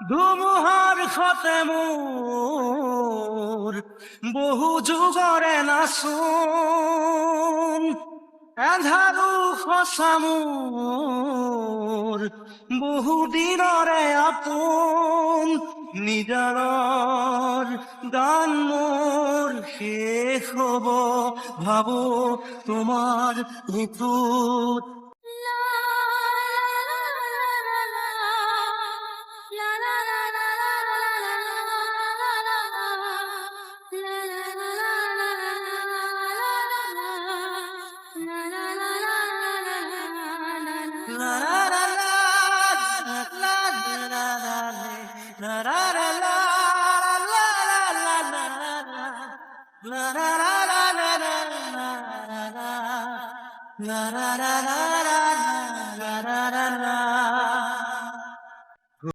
ধুমুহার খতে মোৰ বহু যুগৰে নাচোন এন্ধাৰো সঁচা মোৰ বহু দিনৰে আপোন নিজাৰৰ গান মোৰ শেষ হ'ব ভাবো তোমাৰ ঋতুত la la la la